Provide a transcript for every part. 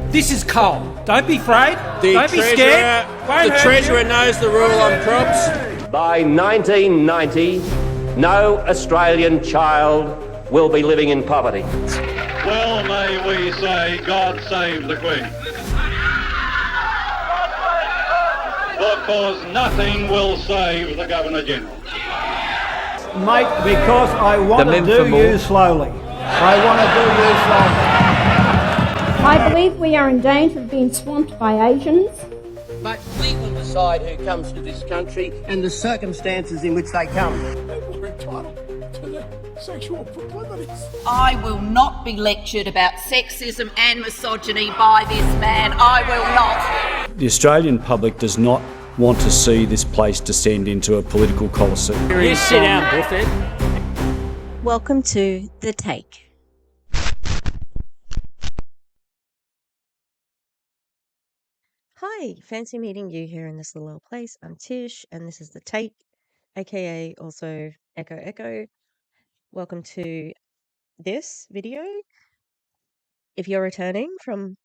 This is coal. Don't be afraid. Don't be scared. The Treasurer knows the rule on crops. By 1990, no Australian child will be living in poverty. Well may we say, God save the Queen. Because nothing will save the Governor-General. Mate, because I want to do you slowly. I want to do you slowly. I believe we are in danger of being swamped by Asians. But we will decide who comes to this country and the circumstances in which they come. People are entitled to their sexual proclivities. I will not be lectured about sexism and misogyny by this man. I will not. The Australian public does not want to see this place descend into a political colosseum. You sit down, Buffett. Welcome to The Take. Hi, fancy meeting you here in this little old place. I'm Tish, and this is The Take, aka also Echo Echo. Welcome to this video. If you're returning from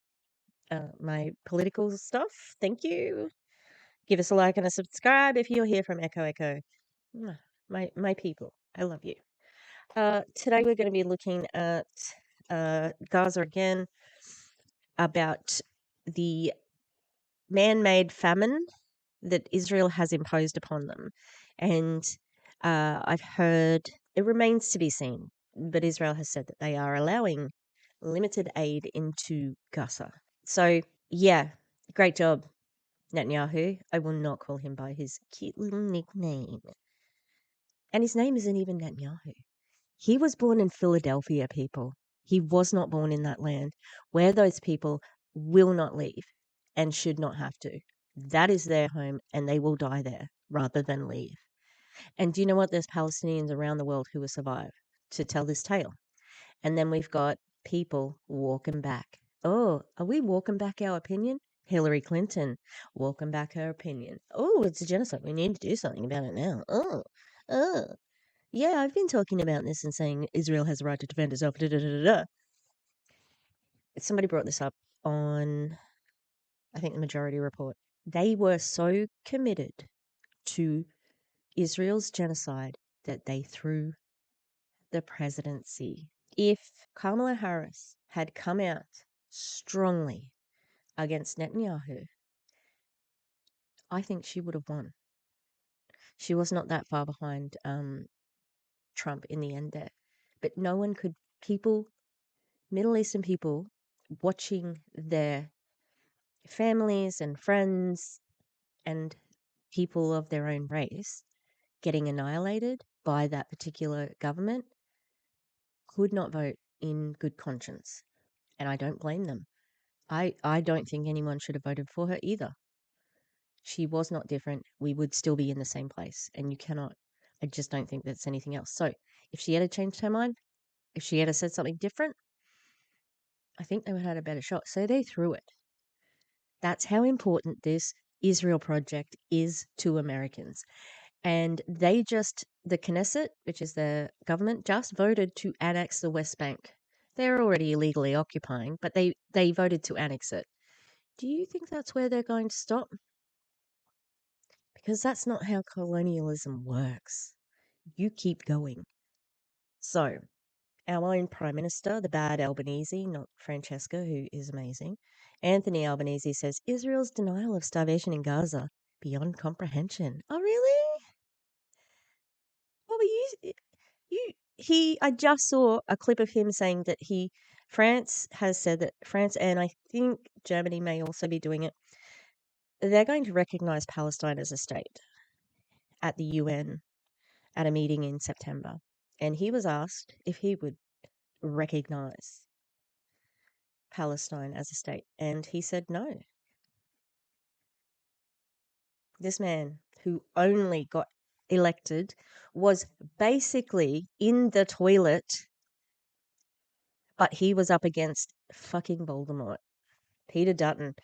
my political stuff, thank you. Give us a like and a subscribe if you're here from Echo Echo. My people, I love you. Today we're going to be looking at Gaza again, about the man-made famine that Israel has imposed upon them. And I've heard, it remains to be seen, but Israel has said that they are allowing limited aid into Gaza. So, yeah, great job, Netanyahu. I will not call him by his cute little nickname. And his name isn't even Netanyahu. He was born in Philadelphia, people. He was not born in that land where those people will not leave and should not have to. That is their home, and they will die there rather than leave. And do you know what? There's Palestinians around the world who will survive to tell this tale. And then we've got people walking back. Oh, are we walking back our opinion? Hillary Clinton walking back her opinion. Oh, it's a genocide. We need to do something about it now. Oh. Yeah, I've been talking about this and saying Israel has a right to defend itself. Somebody brought this up on, I think, the Majority Report. They were so committed to Israel's genocide that they threw the presidency. If Kamala Harris had come out strongly against Netanyahu, I think she would have won. She was not that far behind Trump in the end there. But no one could, Middle Eastern people watching their families and friends and people of their own race getting annihilated by that particular government could not vote in good conscience. And I don't blame them. I don't think anyone should have voted for her either. She was not different. We would still be in the same place. And you cannot, I just don't think that's anything else. So if she had changed her mind, if she had said something different, I think they would have had a better shot. So they threw it. That's how important this Israel project is to Americans. And the Knesset, which is the government, just voted to annex the West Bank. They're already illegally occupying, but they voted to annex it. Do you think that's where they're going to stop? Because that's not how colonialism works. You keep going. So, our own Prime Minister, the bad Albanese, not Francesca, who is amazing, Anthony Albanese says, Israel's denial of starvation in Gaza, beyond comprehension. Oh, really? What were I just saw a clip of him saying that France has said that France, and I think Germany may also be doing it, they're going to recognize Palestine as a state at the UN at a meeting in September. And he was asked if he would recognize Palestine as a state. And he said no. This man, who only got elected, was basically in the toilet, but he was up against fucking Voldemort, Peter Dutton,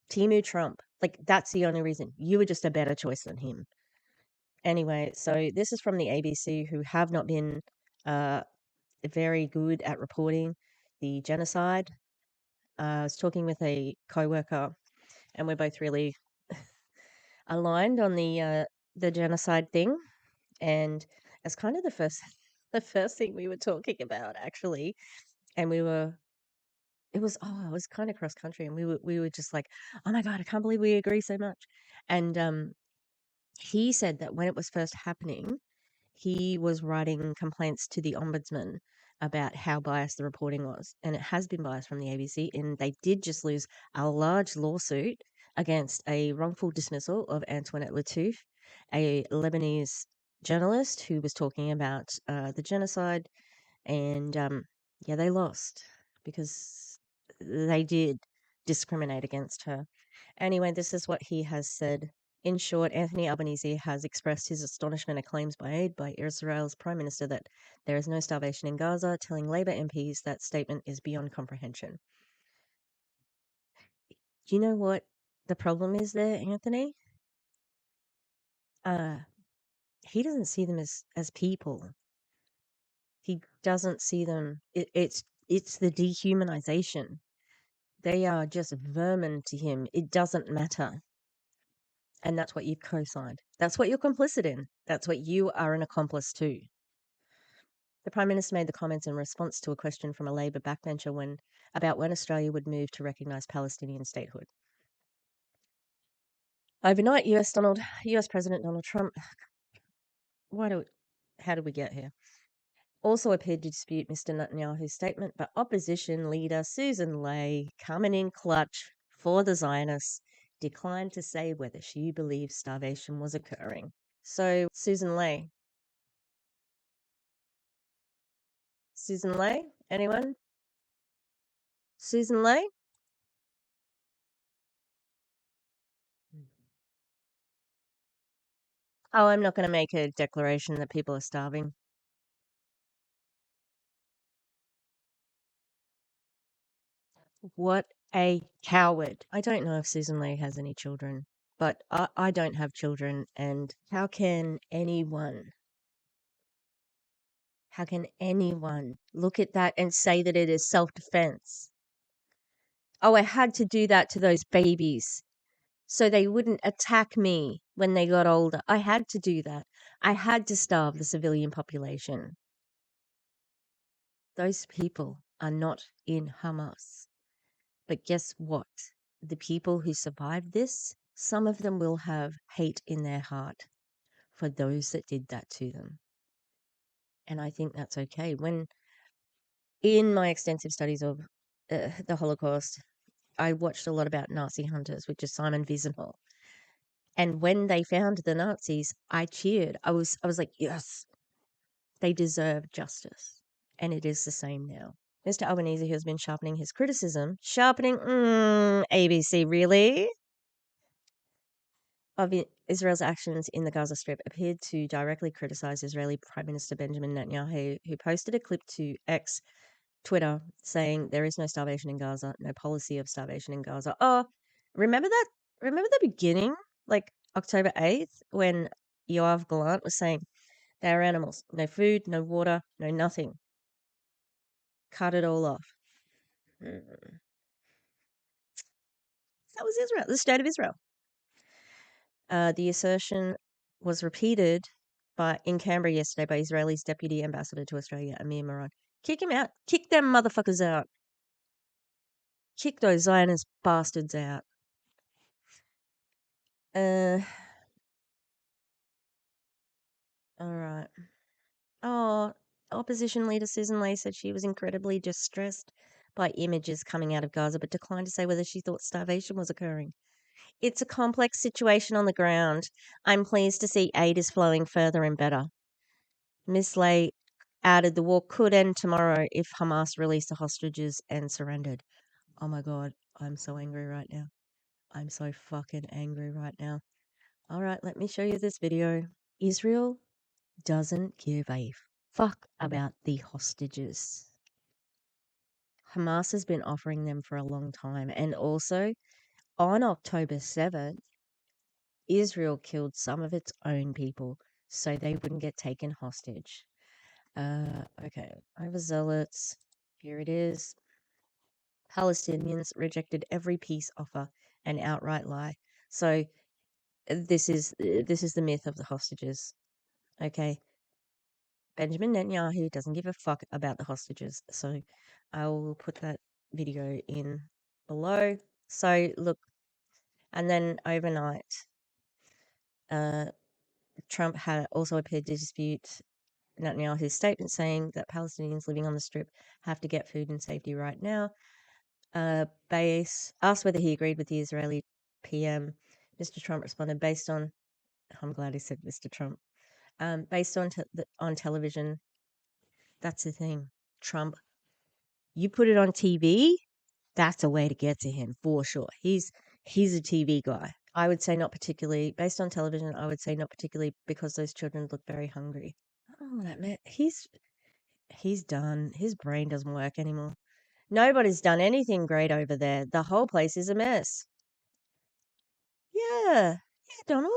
Timu Trump. Like, that's the only reason. You were just a better choice than him. Anyway, so this is from the ABC, who have not been very good at reporting the genocide I was talking with a coworker, and we're both really aligned on the genocide thing, and it's kind of the first thing we were talking about actually, and it was kind of cross country, and we were just like, oh my God, I can't believe we agree so much. And he said that when it was first happening, he was writing complaints to the ombudsman about how biased the reporting was, and it has been biased from the ABC, and they did just lose a large lawsuit against a wrongful dismissal of Antoinette Lattouf, a Lebanese journalist who was talking about the genocide, and yeah, they lost because they did discriminate against her. Anyway, this is what he has said. In short, Anthony Albanese has expressed his astonishment at claims by Israel's Prime Minister that there is no starvation in Gaza, telling Labour MPs that statement is beyond comprehension. Do you know what the problem is there, Anthony? He doesn't see them as people. He doesn't see them. It's the dehumanization. They are just vermin to him. It doesn't matter. And that's what you've co-signed. That's what you're complicit in. That's what you are an accomplice to. The Prime Minister made the comments in response to a question from a Labour backbencher about when Australia would move to recognise Palestinian statehood. Overnight, US President Donald Trump, how did we get here? Also appeared to dispute Mr. Netanyahu's statement, but opposition leader Susan Ley, coming in clutch for the Zionists, declined to say whether she believes starvation was occurring. So, Susan Ley? Anyone? Susan Ley? Oh, I'm not going to make a declaration that people are starving. What a coward. I don't know if Susan Ley has any children, but I don't have children, and how can anyone look at that and say that it is self-defense? Oh, I had to do that to those babies so they wouldn't attack me when they got older. I had to do that. I had to starve the civilian population. Those people are not in Hamas. But guess what? The people who survived this, some of them will have hate in their heart for those that did that to them. And I think that's okay. When, in my extensive studies of the Holocaust, I watched a lot about Nazi hunters, which is Simon Wiesenthal. And when they found the Nazis, I cheered. I was like, yes, they deserve justice. And it is the same now. Mr. Albanese, who has been sharpening his criticism, ABC, really? Of Israel's actions in the Gaza Strip, appeared to directly criticize Israeli Prime Minister Benjamin Netanyahu, who posted a clip to X Twitter saying there is no starvation in Gaza, no policy of starvation in Gaza. Oh, remember that? Remember the beginning, like October 8th, when Yoav Gallant was saying they are animals, no food, no water, no nothing. Cut it all off. That was Israel, the state of Israel. The assertion was repeated in Canberra yesterday by Israel's Deputy Ambassador to Australia, Amir Moran. Kick him out. Kick them motherfuckers out. Kick those Zionist bastards out. All right. Oh, opposition leader Susan Ley said she was incredibly distressed by images coming out of Gaza, but declined to say whether she thought starvation was occurring. It's a complex situation on the ground. I'm pleased to see aid is flowing further and better. Ms. Ley added the war could end tomorrow if Hamas released the hostages and surrendered. Oh my God, I'm so angry right now. I'm so fucking angry right now. All right, let me show you this video. Israel doesn't give a fuck about the hostages. Hamas has been offering them for a long time. And also, on October 7th, Israel killed some of its own people so they wouldn't get taken hostage. Okay, overzealots. Here it is. Palestinians rejected every peace offer, an outright lie. So this is the myth of the hostages. Okay. Benjamin Netanyahu doesn't give a fuck about the hostages. So I will put that video in below. So look, and then overnight, Trump had also appeared to dispute Netanyahu's statement saying that Palestinians living on the Strip have to get food and safety right now. Bass asked whether he agreed with the Israeli PM. Mr. Trump responded, based on, I'm glad he said Mr. Trump, based on on television. That's the thing, Trump. You put it on TV, that's a way to get to him for sure. He's a TV guy. I would say not particularly based on television. I would say not particularly because those children look very hungry. Oh, that man, he's done. His brain doesn't work anymore. Nobody's done anything great over there. The whole place is a mess. Yeah, Donald.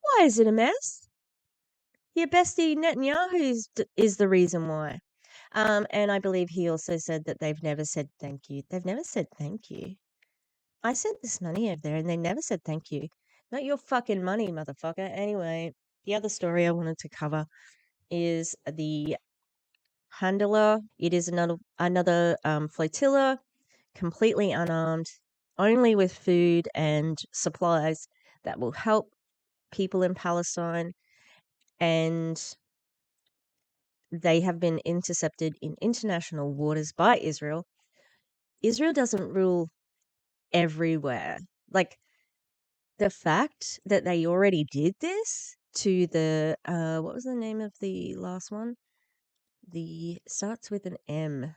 Why is it a mess? Your bestie Netanyahu is the reason why. And I believe he also said that they've never said thank you. They've never said thank you. I sent this money over there and they never said thank you. Not your fucking money, motherfucker. Anyway, the other story I wanted to cover is the Handler. It is another flotilla, completely unarmed, only with food and supplies that will help people in Palestine, and they have been intercepted in international waters by Israel. Israel doesn't rule everywhere. Like, the fact that they already did this to the, what was the name of the last one? Started with an M,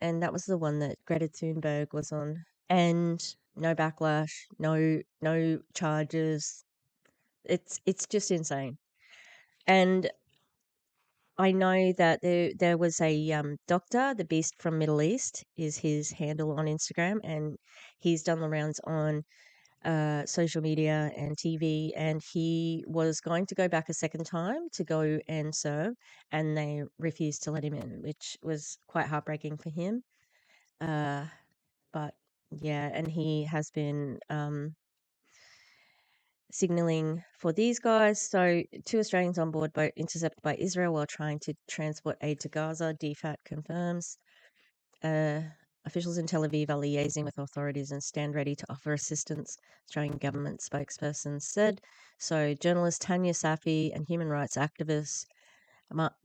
and that was the one that Greta Thunberg was on. And no backlash, no charges. It's just insane. And I know that there was a doctor, the Beast from Middle East is his handle on Instagram, and he's done the rounds on social media and TV, and he was going to go back a second time to go and serve, and they refused to let him in, which was quite heartbreaking for him. But yeah, and he has been signaling for these guys. So 2 Australians on board boat intercepted by Israel while trying to transport aid to Gaza, DFAT confirms. Officials in Tel Aviv are liaising with authorities and stand ready to offer assistance, Australian government spokesperson said. So journalist Tanya Safi and human rights activist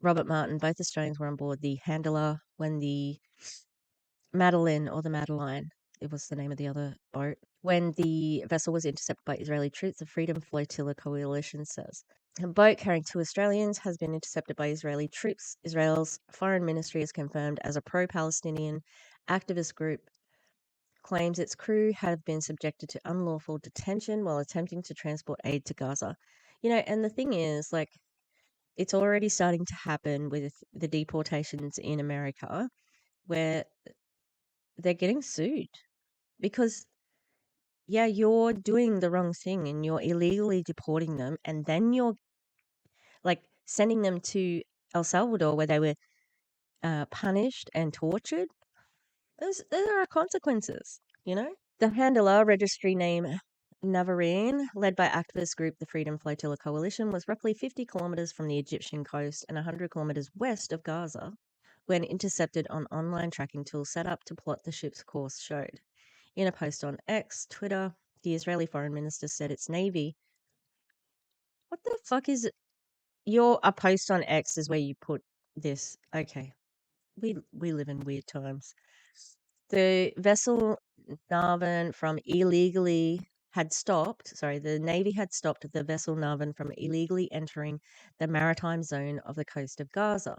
Robert Martin, both Australians, were on board the Handler when the Madeline, or the Madeline, it was the name of the other boat, when the vessel was intercepted by Israeli troops, the Freedom Flotilla Coalition says. A boat carrying 2 Australians has been intercepted by Israeli troops. Israel's foreign ministry is confirmed as a pro-Palestinian activist group claims its crew have been subjected to unlawful detention while attempting to transport aid to Gaza. You know, and the thing is, like, it's already starting to happen with the deportations in America, where they're getting sued because, yeah, you're doing the wrong thing and you're illegally deporting them, and then you're like sending them to El Salvador where they were punished and tortured. There are consequences, you know? The handler, registry name Mehreen, led by activist group the Freedom Flotilla Coalition, was roughly 50 kilometers from the Egyptian coast and 100 kilometers west of Gaza when intercepted on online tracking tools set up to plot the ship's course showed. In a post on X, Twitter, the Israeli foreign minister said its navy. What the fuck is it? A post on X is where you put this. Okay. We live in weird times. The vessel Narvan from illegally had stopped, the Navy had stopped the vessel Narvan from illegally entering the maritime zone of the coast of Gaza.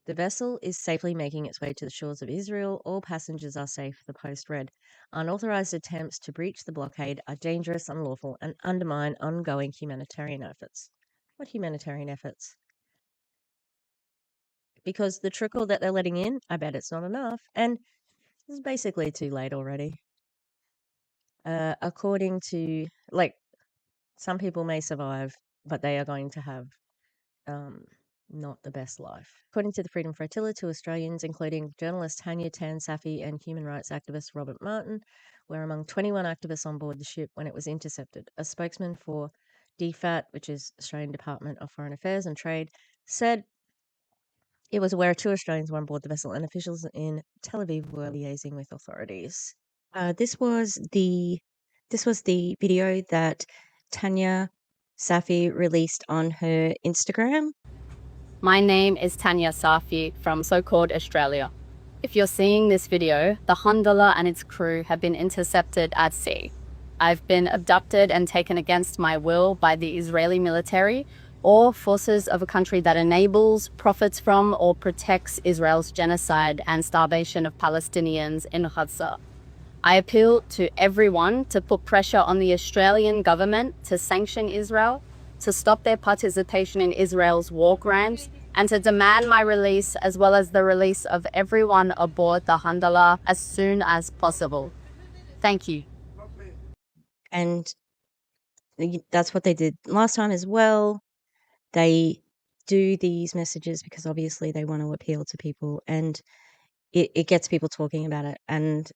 The vessel is safely making its way to the shores of Israel. All passengers are safe, the post read. Unauthorized attempts to breach the blockade are dangerous, unlawful, and undermine ongoing humanitarian efforts. What humanitarian efforts? Because the trickle that they're letting in, I bet it's not enough. And it's basically too late already. According to, like, some people may survive, but they are going to have not the best life. According to the Freedom Flotilla, 2 Australians, including journalist Tanya Tan Safi and human rights activist Robert Martin, were among 21 activists on board the ship when it was intercepted. A spokesman for DFAT, which is Australian Department of Foreign Affairs and Trade, said it was aware 2 Australians were on board the vessel and officials in Tel Aviv were liaising with authorities. This was the video that Tanya Safi released on her Instagram. My name is Tanya Safi from so-called Australia. If you're seeing this video, the Hondola and its crew have been intercepted at sea. I've been abducted and taken against my will by the Israeli military or forces of a country that enables, profits from, or protects Israel's genocide and starvation of Palestinians in Gaza. I appeal to everyone to put pressure on the Australian government to sanction Israel, to stop their participation in Israel's war crimes, and to demand my release as well as the release of everyone aboard the Hondola as soon as possible. Thank you. And that's what they did last time as well. They do these messages because obviously they want to appeal to people, and it gets people talking about it. And,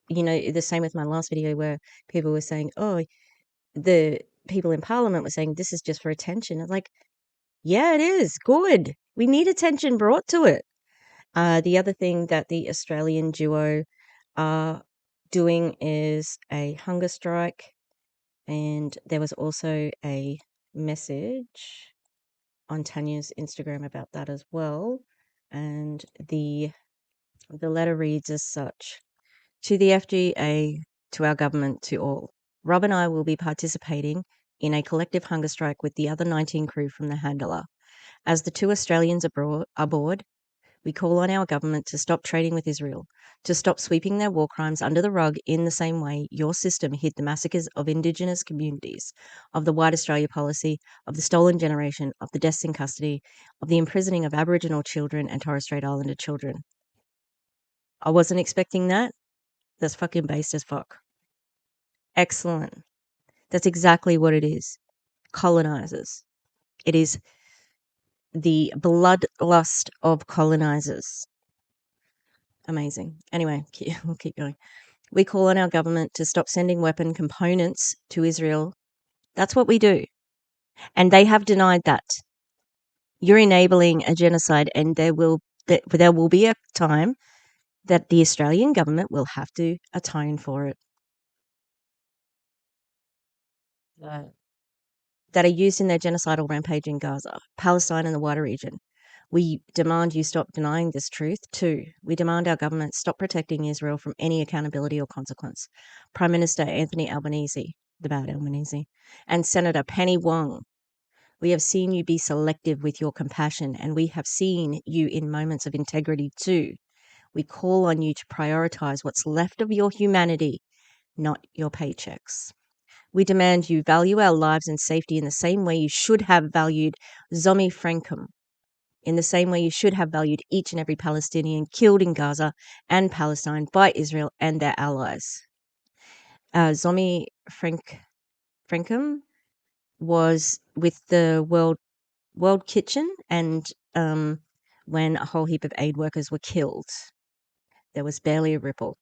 you know, the same with my last video where people were saying, oh, the people in Parliament were saying this is just for attention. It's like, yeah, it is. Good. We need attention brought to it. The other thing that the Australian duo are doing is a hunger strike. And there was also a message on Tanya's Instagram about that as well. And the letter reads as such: to the FGA, to our government, to all. Rob and I will be participating in a collective hunger strike with the other 19 crew from the Hondola. As the 2 Australians aboard, we call on our government to stop trading with Israel, to stop sweeping their war crimes under the rug in the same way your system hid the massacres of Indigenous communities, of the White Australia policy, of the stolen generation, of the deaths in custody, of the imprisoning of Aboriginal children and Torres Strait Islander children. I wasn't expecting that. That's fucking based as fuck. Excellent. That's exactly what it is. Colonizers. It is the bloodlust of colonizers. Amazing. Anyway, we'll keep going. We call on our government to stop sending weapon components to Israel. That's what we do. And they have denied that. You're enabling a genocide, and there will be a time that the Australian government will have to atone for it. That are used in their genocidal rampage in Gaza, Palestine and the wider region. We demand you stop denying this truth. 2, we demand our government stop protecting Israel from any accountability or consequence. Prime Minister Anthony Albanese, the bad Albanese, and Senator Penny Wong, we have seen you be selective with your compassion, and we have seen you in moments of integrity too. We call on you to prioritize what's left of your humanity, not your paychecks. We demand you value our lives and safety in the same way you should have valued Zomi Frankum, in the same way you should have valued each and every Palestinian killed in Gaza and Palestine by Israel and their allies. Zomi Frankum was with the World Kitchen, and when a whole heap of aid workers were killed, there was barely a ripple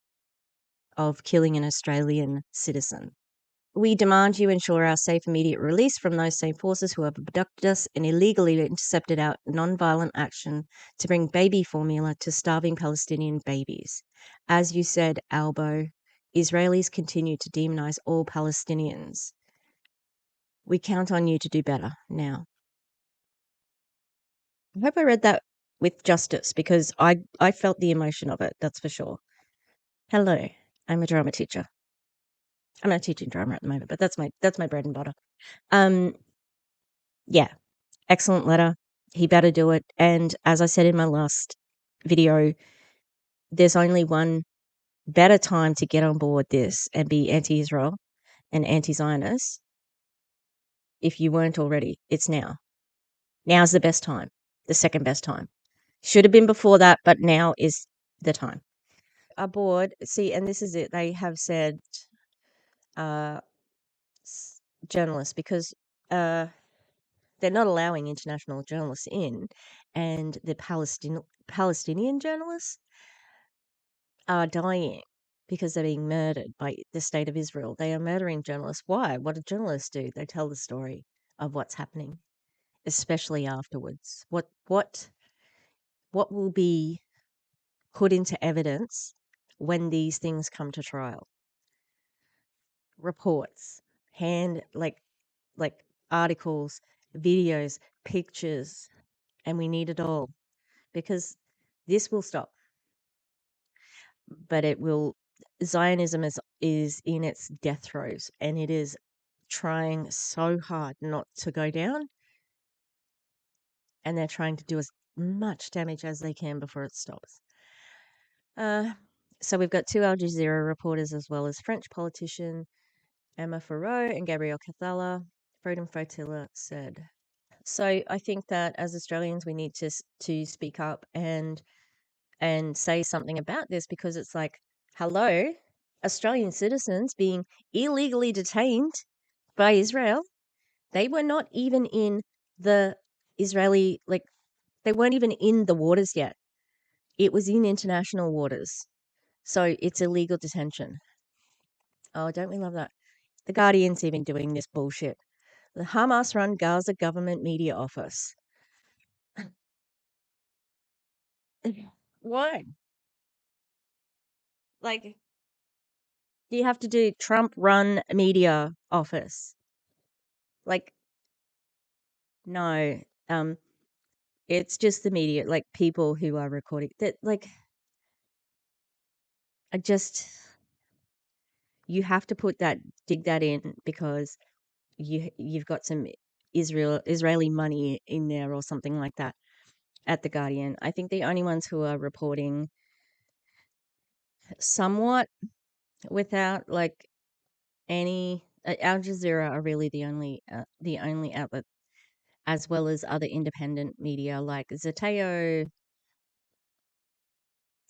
of killing an Australian citizen. We demand you ensure our safe immediate release from those same forces who have abducted us and illegally intercepted our non-violent action to bring baby formula to starving Palestinian babies. As you said, Albo, Israelis continue to demonize all Palestinians. We count on you to do better now. I hope I read that with justice, because I felt the emotion of it, that's for sure. Hello, I'm a drama teacher. I'm not teaching drama at the moment, but that's my bread and butter. Yeah, excellent letter. He better do it. And as I said in my last video, there's only one better time to get on board this and be anti-Israel and anti-Zionist. If you weren't already, it's now. Now's the best time, the second best time. Should have been before that, but now is the time. Aboard, see, and this is it. They have said journalists, because they're not allowing international journalists in, and the Palestinian journalists are dying because they're being murdered by the state of Israel. They are murdering journalists. Why? What do journalists do? They tell the story of what's happening, especially afterwards. What will be put into evidence when these things come to trial? Reports, like articles, videos, pictures, and we need it all, because this will stop. But it will. Zionism is in its death throes, and it is trying so hard not to go down, and they're trying to do as much damage as they can before it stops. So we've got 2 Al Jazeera reporters, as well as French politician Emma Farrow and Gabriel Cathala. Freedom Flotilla said. So I think that as Australians, we need to speak up and say something about this, because it's like, hello, Australian citizens being illegally detained by Israel. They were not even in the Israeli, they weren't even in the waters yet. It was in international waters. So it's illegal detention. Oh, don't we love that? The Guardian's even doing this bullshit. The Hamas-run Gaza government media office. Why? Like, do you have to do Trump-run media office? Like, no. It's just the media, like people who are recording that. Like, you have to dig that in, because you've got some Israeli money in there or something like that at the Guardian. I think the only ones who are reporting somewhat without any Al Jazeera are really the only outlet, as well as other independent media like Zateo,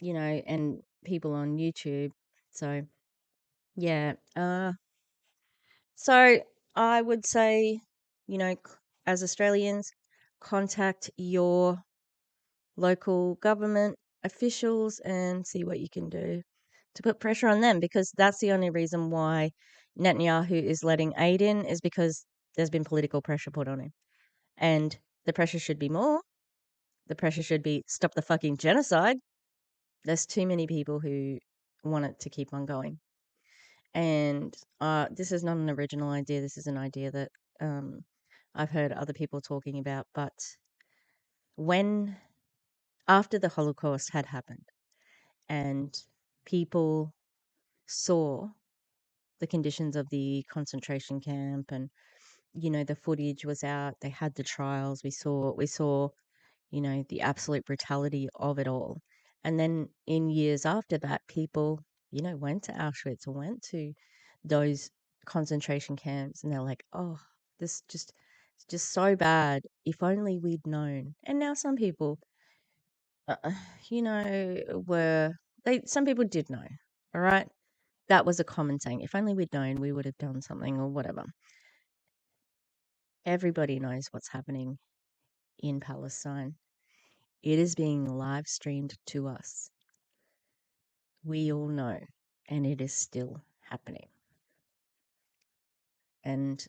and people on YouTube. So yeah, so I would say, as Australians, contact your local government officials and see what you can do to put pressure on them, because that's the only reason why Netanyahu is letting aid in, is because there's been political pressure put on him. And the pressure should be more. The pressure should be stop the fucking genocide. There's too many people who want it to keep on going. And this is not an original idea. This is an idea that I've heard other people talking about. But after the Holocaust had happened and people saw the conditions of the concentration camp, and the footage was out, they had the trials, we saw the absolute brutality of it all. And then in years after that, people went to Auschwitz or went to those concentration camps, and they're like, oh, this it's just so bad, if only we'd known. And now some people some people did know. All right, that was a common saying, if only we'd known, we would have done something, or whatever. Everybody knows what's happening in Palestine. It is being live streamed to us. We all know, and it is still happening. And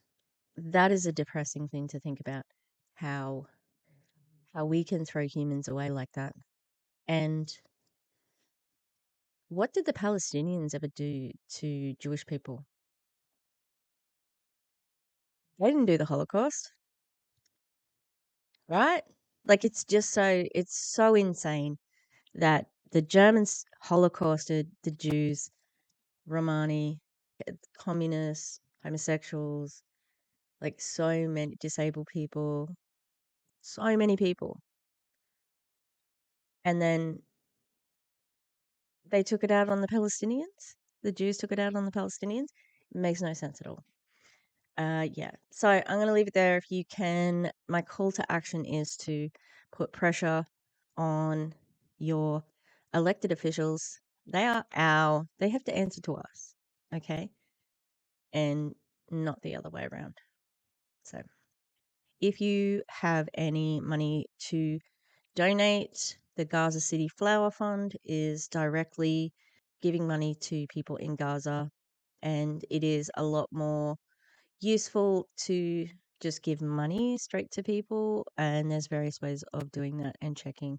that is a depressing thing to think about, how we can throw humans away like that. And what did the Palestinians ever do to Jewish people? They didn't do the Holocaust, right? Like, it's so insane that the Germans holocausted the Jews, Romani, communists, homosexuals, like so many disabled people, so many people. And then they took it out on the Palestinians. The Jews took it out on the Palestinians. It makes no sense at all. Yeah. So I'm going to leave it there. If you can, my call to action is to put pressure on your elected officials. They have to answer to us. Okay. And not the other way around. So if you have any money to donate, the Gaza City Flower Fund is directly giving money to people in Gaza, and it is a lot more useful to just give money straight to people, and there's various ways of doing that and checking.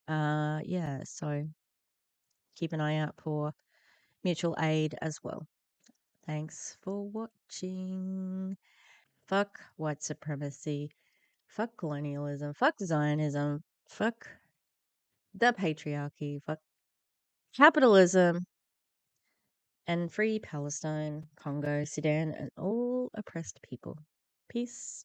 Yeah, so keep an eye out for mutual aid as well. Thanks for watching. Fuck white supremacy. Fuck colonialism. Fuck Zionism. Fuck the patriarchy. Fuck capitalism. And free Palestine, Congo, Sudan, and all oppressed people. Peace.